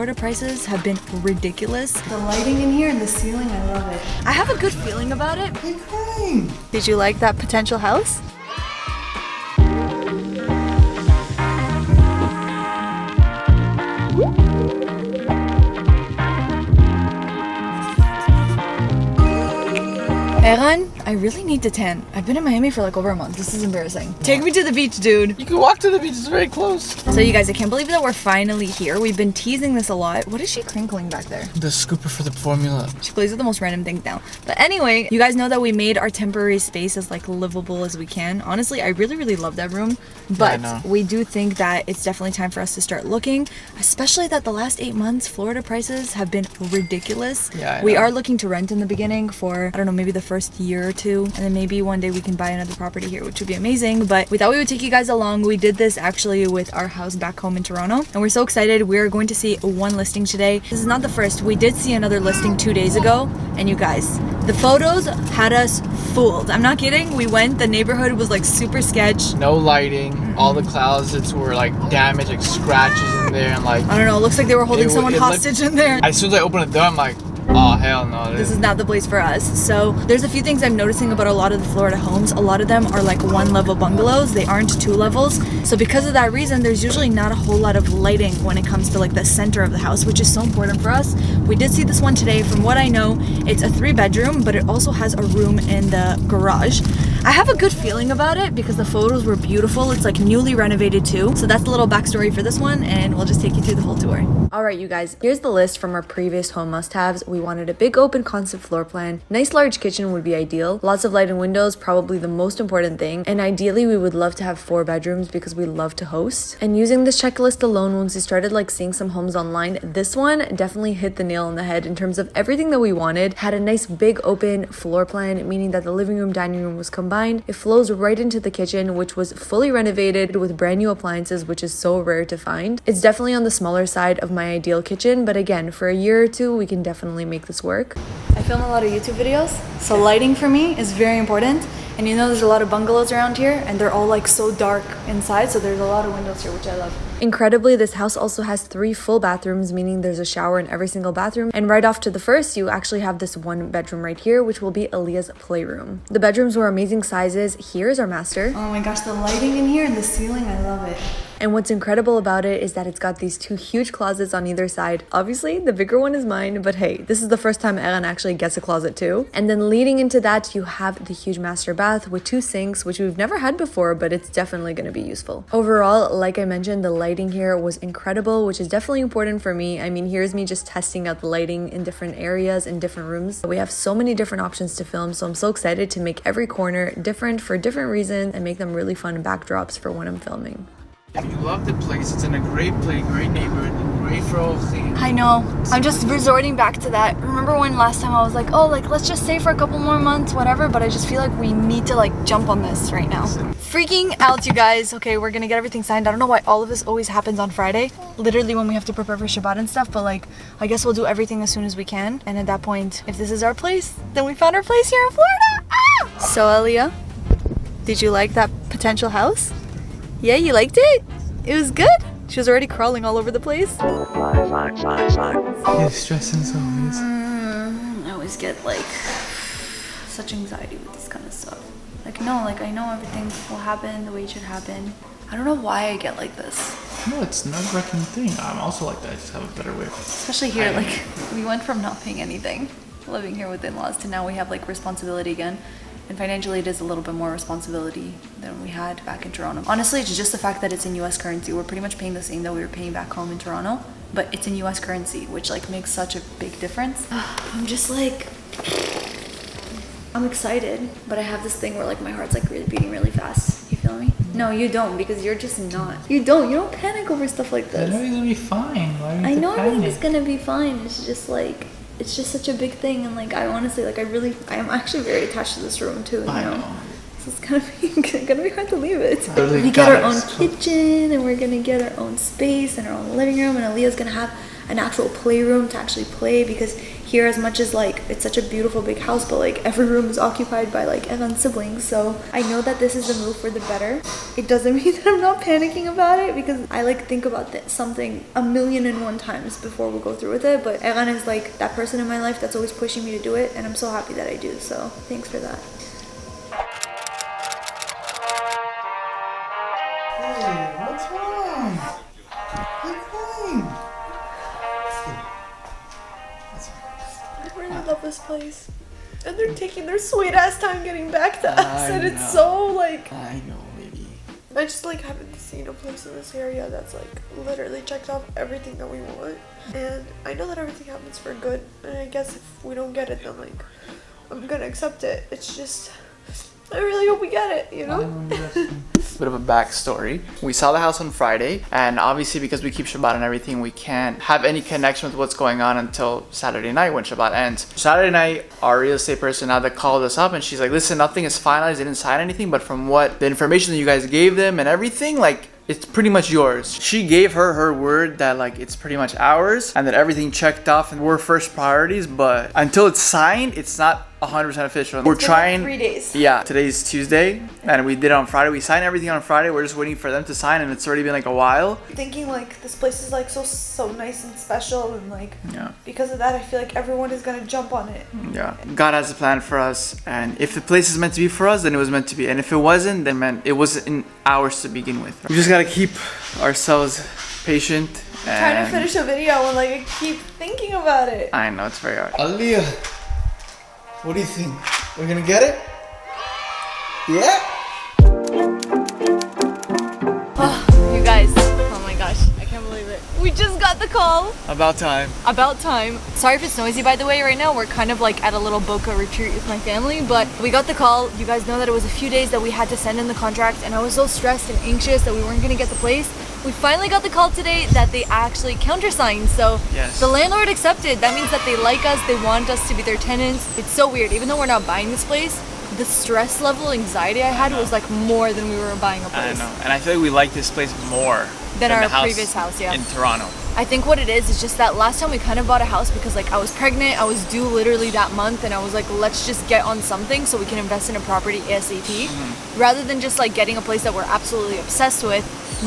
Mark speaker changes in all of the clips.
Speaker 1: Florida prices have been ridiculous.
Speaker 2: The lighting in here and the ceiling, I love it.
Speaker 1: I have a good feeling about it.
Speaker 3: Hey, crying.
Speaker 1: Did you like that potential house? Eran, I really need to tan. I've been in Miami for like over a month. This is embarrassing. Take me to the beach, dude.
Speaker 3: You can walk to the beach, it's very close.
Speaker 1: So you guys, I can't believe that we're finally here. We've been teasing this a lot. What is she crinkling back there?
Speaker 3: The scooper for the formula.
Speaker 1: She plays with the most random things now. But anyway, you guys know that we made our temporary space as like livable as we can. Honestly, I really love that room. But we do think that it's definitely time for us to start looking, especially that the last 8 months, Florida prices have been ridiculous.
Speaker 3: Yeah,
Speaker 1: we are looking to rent in the beginning for, I don't know, maybe the first year or two. And then maybe one day we can buy another property here, which would be amazing. But we thought we would take you guys along. We did this actually with our house back home in Toronto. And we're so excited. We're going to see one listing today. This is not the first. We did see another listing 2 days ago. And you guys, the photos had us fooled. I'm not kidding. We went, the neighborhood was like super sketch.
Speaker 3: No lighting. All the closets were like damaged, like scratches in there, and like
Speaker 1: I don't know, it looks like they were holding someone hostage in there.
Speaker 3: As soon as I opened the door, I'm like, oh hell no.
Speaker 1: This is not the place for us. So there's a few things I'm noticing about a lot of the Florida homes. A lot of them are like one level bungalows. They aren't 2 levels. So because of that reason, there's usually not a whole lot of lighting when it comes to like the center of the house, which is so important for us. We did see this one today. From what I know, it's a 3-bedroom, but it also has a room in the garage. I have a good feeling about it because the photos were beautiful. It's like newly renovated too. So that's the little backstory for this one, and we'll just take you through the whole tour. All right, you guys, here's the list from our previous home must-haves. We wanted a big open concept floor plan. Nice large kitchen would be ideal. Lots of light and windows, probably the most important thing. And ideally, we would love to have 4 bedrooms because we love to host. And using this checklist alone, once we started like seeing some homes online, this one definitely hit the nail on the head in terms of everything that we wanted. Had a nice big open floor plan, meaning that the living room, dining room was combined. It flows right into the kitchen, which was fully renovated with brand new appliances, which is so rare to find. It's definitely on the smaller side of my ideal kitchen, but again, for a year or two, we can definitely make this work. I film a lot of YouTube videos, so lighting for me is very important. And you know there's a lot of bungalows around here, and they're all like so dark inside, so there's a lot of windows here, which I love. Incredibly, this house also has 3 full bathrooms, meaning there's a shower in every single bathroom. And right off to the first, you actually have this 1 bedroom right here, which will be Aaliyah's playroom. The bedrooms were amazing sizes. Here's our master.
Speaker 2: Oh my gosh, the lighting in here and the ceiling, I love it.
Speaker 1: And what's incredible about it is that it's got these 2 huge closets on either side. Obviously, the bigger one is mine, but hey, this is the first time Eran actually gets a closet too. And then leading into that, you have the huge master bath with 2 sinks, which we've never had before, but it's definitely going to be useful. Overall, like I mentioned, the lighting here was incredible, which is definitely important for me. I mean, here's me just testing out the lighting in different areas, in different rooms. We have so many different options to film, so I'm so excited to make every corner different for different reasons and make them really fun backdrops for when I'm filming.
Speaker 3: If you love the place, it's in a great place, great neighborhood, great for all things.
Speaker 1: I know. I'm just resorting back to that. Remember when last time I was like, oh, like let's just stay for a couple more months, whatever, but I just feel like we need to like jump on this right now. Freaking out, you guys. Okay, we're gonna get everything signed. I don't know why all of this always happens on Friday, literally when we have to prepare for Shabbat and stuff, but like, I guess we'll do everything as soon as we can. And at that point, if this is our place, then we found our place here in Florida. Ah! So, Elia, did you like that potential house? Yeah, you liked it? It was good. She was already crawling all over the place.
Speaker 3: You're stressing so always.
Speaker 1: I always get like such anxiety with this kind of stuff. Like no, like I know everything will happen the way it should happen. I don't know why I get like this.
Speaker 3: No, it's a nerve-wracking thing. I'm also like that. I just have a better way.
Speaker 1: Especially here, like we went from not paying anything, living here with in-laws, to now we have like responsibility again. And financially, it is a little bit more responsibility than we had back in Toronto. Honestly, it's just the fact that it's in US currency. We're pretty much paying the same that we were paying back home in Toronto, but it's in US currency, which like makes such a big difference. I'm just like, I'm excited, but I have this thing where like my heart's like really beating really fast. You feel me? No, you don't, because you're just not. You don't panic over stuff like this.
Speaker 3: Everything's gonna be fine. Why are you
Speaker 1: I know
Speaker 3: panic?
Speaker 1: everything's gonna be fine. It's just like, it's just such a big thing, and like I honestly, like I am actually very attached to this room too. You know? So it's gonna be hard to leave it. We get our own kitchen, and we're gonna get our own space and our own living room, and Aaliyah's gonna have an actual playroom to actually play, because here as much as like it's such a beautiful big house, but like every room is occupied by like Evan's siblings. So I know that this is a move for the better. It doesn't mean that I'm not panicking about it, because I like think about something 1,000,001 times before we go through with it. But Evan is like that person in my life that's always pushing me to do it, and I'm so happy that I do. So thanks for that.
Speaker 3: Hey, what's wrong? You're crying.
Speaker 1: I really love this place. And they're taking their sweet ass time getting back to us. And it's so like...
Speaker 3: I know, baby.
Speaker 1: I just like haven't seen a place in this area that's like literally checked off everything that we want. And I know that everything happens for good. And I guess if we don't get it, then like I'm gonna accept it. It's just... I really hope we get it, you know?
Speaker 3: Bit of a backstory. We saw the house on Friday, and obviously because we keep Shabbat and everything, we can't have any connection with what's going on until Saturday night when Shabbat ends. Saturday night, our real estate person now that called us up, and she's like, listen, nothing is finalized, they didn't sign anything, but from what the information that you guys gave them and everything, like, it's pretty much yours. She gave her word that like it's pretty much ours and that everything checked off and we're first priorities, but until it's signed, it's not 100% official. We're trying.
Speaker 1: 3 days.
Speaker 3: Yeah, today's Tuesday and we did it on Friday. We signed everything on Friday. We're just waiting for them to sign, and it's already been like a while.
Speaker 1: Thinking like this place is like so nice and special, and like
Speaker 3: Yeah.
Speaker 1: because of that I feel like everyone is gonna jump on it.
Speaker 3: Yeah. God has a plan for us, and if the place is meant to be for us, then it was meant to be. And if it wasn't, then meant it wasn't ours to begin with. We just gotta keep ourselves patient. And
Speaker 1: Trying to finish a video and like I keep thinking about it.
Speaker 3: I know it's very hard.
Speaker 4: Aaliyah, what do you think? We're gonna get it? Yeah?
Speaker 1: Oh, you guys. Oh my gosh. I can't believe it. We just got the call.
Speaker 3: About time.
Speaker 1: About time. Sorry if it's noisy, by the way, right now. We're kind of like at a little boca retreat with my family, but we got the call. You guys know that it was a few days that we had to send in the contract, and I was so stressed and anxious that we weren't gonna get the place. We finally got the call today that they actually countersigned. So
Speaker 3: Yes.
Speaker 1: the landlord accepted. That means that they like us, they want us to be their tenants. It's so weird. Even though we're not buying this place, the stress level, anxiety I had was like more than we were buying a
Speaker 3: I
Speaker 1: place.
Speaker 3: know. And I feel like we like this place more
Speaker 1: Than our
Speaker 3: the house
Speaker 1: previous house, yeah.
Speaker 3: in Toronto.
Speaker 1: I think what it is just that last time we kind of bought a house because like I was pregnant, I was due literally that month, and I was like, let's just get on something so we can invest in a property ASAP, rather than just like getting a place that we're absolutely obsessed with.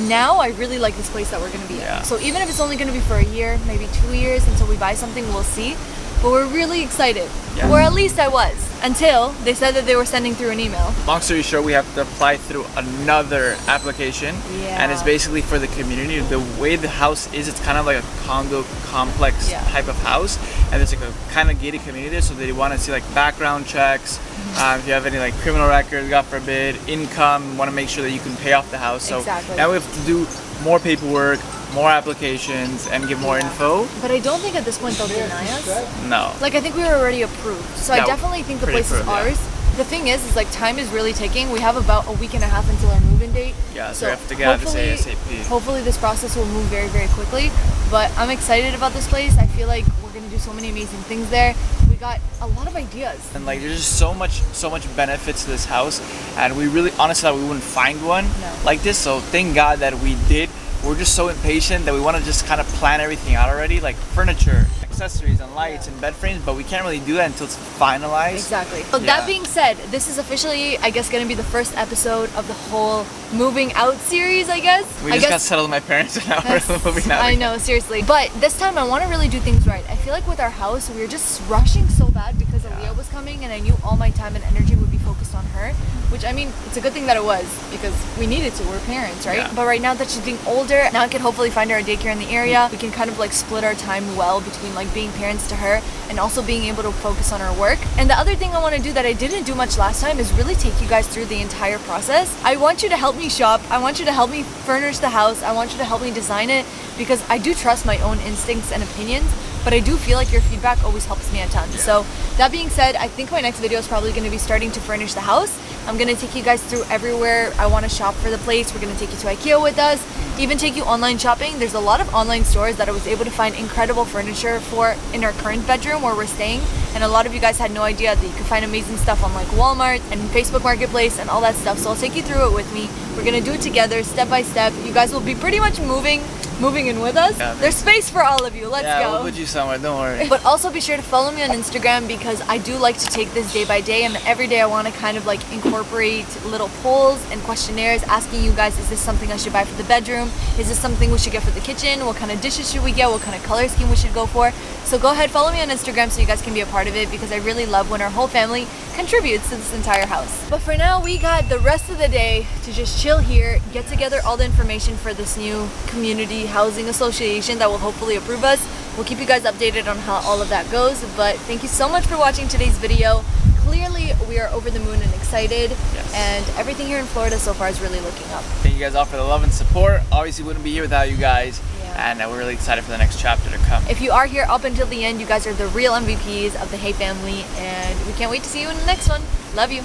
Speaker 1: Now I really like this place that we're gonna be
Speaker 3: Yeah.
Speaker 1: in. So even if it's only gonna be for a year, maybe 2 years until we buy something, we'll see. But we're really excited.
Speaker 3: Yeah.
Speaker 1: Or at least I was, until they said that they were sending through an email.
Speaker 3: Long story short, we have to apply through another application.
Speaker 1: Yeah.
Speaker 3: And it's basically for the community. The way the house is, it's kind of like a condo complex
Speaker 1: Yeah.
Speaker 3: type of house. And there's like a kind of gated community there, so they want to see like background checks. If you have any like criminal records, God forbid, income, want to make sure that you can pay off the house. So
Speaker 1: Exactly.
Speaker 3: now we have to do more paperwork, more applications, and give more info.
Speaker 1: But I don't think at this point they'll deny us.
Speaker 3: No.
Speaker 1: Like I think we were already approved, so
Speaker 3: Yeah,
Speaker 1: I definitely think the
Speaker 3: pretty
Speaker 1: place is
Speaker 3: approved, yeah.
Speaker 1: ours. The thing is like time is really ticking. We have about a week and a half until our move-in date.
Speaker 3: Yeah, so we have to get out of this
Speaker 1: hopefully-
Speaker 3: ASAP.
Speaker 1: Hopefully this process will move very, very quickly. But I'm excited about this place. I feel like we're gonna do so many amazing things there. We got a lot of ideas.
Speaker 3: And like there's just so much benefits to this house, and we really honestly thought we wouldn't find one like this, so thank God that we did. We're just so impatient that we want to just kind of plan everything out already, like furniture, accessories and lights and bed frames, but we can't really do that until it's finalized.
Speaker 1: Exactly. So
Speaker 3: Yeah.
Speaker 1: that being said, this is officially, I guess, gonna be the first episode of the whole moving out series, I guess.
Speaker 3: We just got settled with my parents and now we're moving out.
Speaker 1: I know, seriously. But this time I want to really do things right. I feel like with our house, we were just rushing so bad because Aaliyah was coming, and I knew all my time and energy would be focused on her. Which, I mean, it's a good thing that it was, because we needed to. We're parents, right?
Speaker 3: Yeah.
Speaker 1: But right now that she's being older, now I can hopefully find her a daycare in the area. We can kind of like split our time well between like being parents to her and also being able to focus on our work. And the other thing I want to do that I didn't do much last time is really take you guys through the entire process. I want you to help me shop. I want you to help me furnish the house. I want you to help me design it, because I do trust my own instincts and opinions, but I do feel like your feedback always helps me a ton. So that being said, I think my next video is probably going to be starting to furnish the house. I'm going to take you guys through everywhere I want to shop for the place. We're going to take you to IKEA with us, even take you online shopping. There's a lot of online stores that I was able to find incredible furniture for in our current bedroom where we're staying, and a lot of you guys had no idea that you could find amazing stuff on like Walmart and Facebook Marketplace and all that stuff. So I'll take you through it with me. We're going to do it together step by step. You guys will be pretty much moving moving in with us.
Speaker 3: Yeah,
Speaker 1: There's space for all of you. Let's
Speaker 3: Yeah,
Speaker 1: go.
Speaker 3: we'll put you somewhere, don't worry.
Speaker 1: But also be sure to follow me on Instagram because I do like to take this day by day, and every day I want to kind of like incorporate little polls and questionnaires asking you guys, is this something I should buy for the bedroom? Is this something we should get for the kitchen? What kind of dishes should we get? What kind of color scheme we should go for? So go ahead, follow me on Instagram so you guys can be a part of it because I really love when our whole family contributes to this entire house. But for now, we got the rest of the day to just chill here, get together all the information for this new community housing association that will hopefully approve us. We'll keep you guys updated on how all of that goes, but thank you so much for watching today's video. Clearly, we are over the moon and excited, and everything here in Florida so far is really looking up.
Speaker 3: Thank you guys all for the love and support. Obviously, wouldn't be here without you guys, and we're really excited for the next chapter to come.
Speaker 1: If you are here up until the end, you guys are the real MVPs of the Hey family, and we can't wait to see you in the next one. Love you.